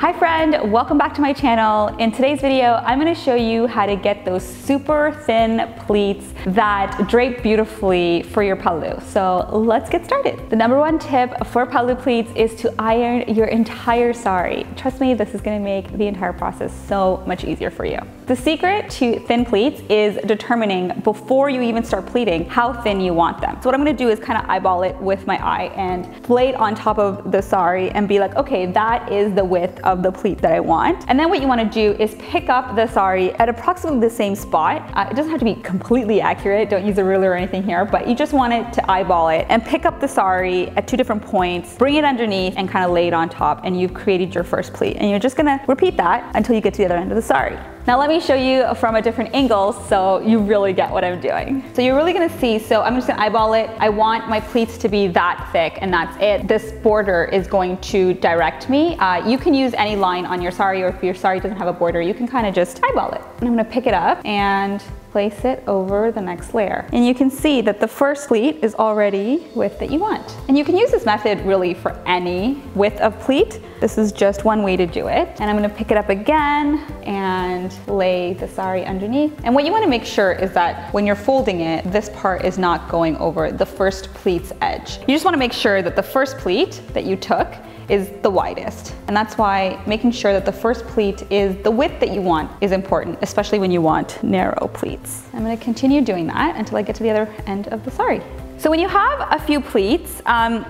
Hi friend, welcome back to my channel. In today's video, I'm gonna show you how to get those super thin pleats that drape beautifully for your pallu. So let's get started. The number one tip for pallu pleats is to iron your entire sari. Trust me, this is gonna make the entire process so much easier for you. The secret to thin pleats is determining before you even start pleating how thin you want them. So what I'm gonna do is kind of eyeball it with my eye and lay it on top of the sari and be like, okay, that is the width of the pleat that I want. And then what you want to do is pick up the sari at approximately the same spot. It doesn't have to be completely accurate, don't use a ruler or anything here, but you just want it to eyeball it and pick up the sari at two different points, bring it underneath and kind of lay it on top, and you've created your first pleat. And you're just gonna repeat that until you get to the other end of the sari. Now let me show you from a different angle so you really get what I'm doing. So you're really gonna see, so I'm just gonna eyeball it. I want my pleats to be that thick and that's it. This border is going to direct me. You can use any line on your sari, or if your sari doesn't have a border, you can kind of just eyeball it. And I'm gonna pick it up and place it over the next layer. And you can see that the first pleat is already width that you want. And you can use this method really for any width of pleat. This is just one way to do it. And I'm gonna pick it up again and lay the sari underneath. And what you wanna make sure is that when you're folding it, this part is not going over the first pleat's edge. You just wanna make sure that the first pleat that you took is the widest. And that's why making sure that the first pleat is the width that you want is important, especially when you want narrow pleats. I'm gonna continue doing that until I get to the other end of the sari. So when you have a few pleats,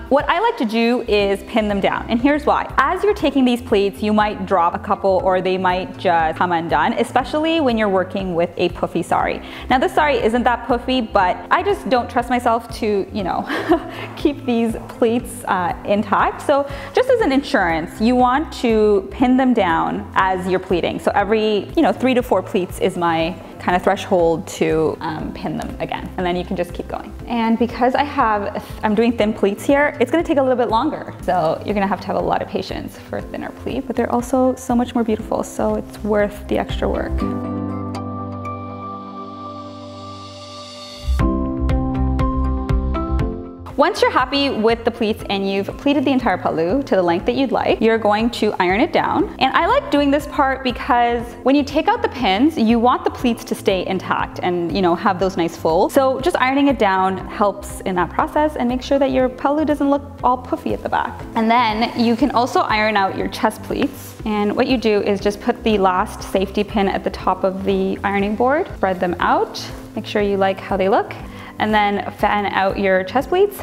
what I like to do is pin them down. And here's why. As you're taking these pleats, you might drop a couple or they might just come undone, especially when you're working with a puffy sari. Now this sari isn't that puffy, but I just don't trust myself to, keep these pleats intact. So just as an insurance, you want to pin them down as you're pleating. So every, 3 to 4 pleats is my kind of threshold to pin them again. And then you can just keep going. And because I'm doing thin pleats here, it's gonna take a little bit longer. So you're gonna have to have a lot of patience for a thinner pleat, but they're also so much more beautiful. So it's worth the extra work. Once you're happy with the pleats and you've pleated the entire pallu to the length that you'd like, you're going to iron it down. And I like doing this part because when you take out the pins, you want the pleats to stay intact and have those nice folds. So just ironing it down helps in that process and make sure that your pallu doesn't look all puffy at the back. And then you can also iron out your chest pleats. And what you do is just put the last safety pin at the top of the ironing board, spread them out, make sure you like how they look, and then fan out your chest pleats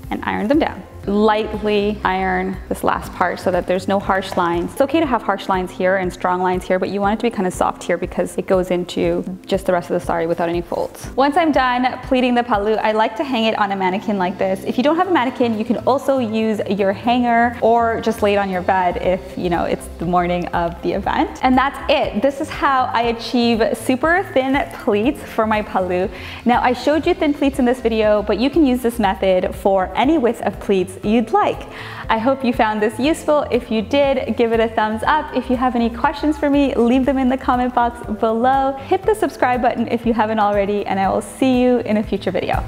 and iron them down. Lightly iron this last part so that there's no harsh lines. It's okay to have harsh lines here and strong lines here, but you want it to be kind of soft here because it goes into just the rest of the sari without any folds. Once I'm done pleating the pallu, I like to hang it on a mannequin like this. If you don't have a mannequin, you can also use your hanger or just lay it on your bed if it's the morning of the event. And that's it. This is how I achieve super thin pleats for my pallu. Now I showed you thin pleats in this video, but you can use this method for any width of pleats you'd like. I hope you found this useful. If you did, give it a thumbs up. If you have any questions for me, leave them in the comment box below. Hit the subscribe button if you haven't already, and I will see you in a future video.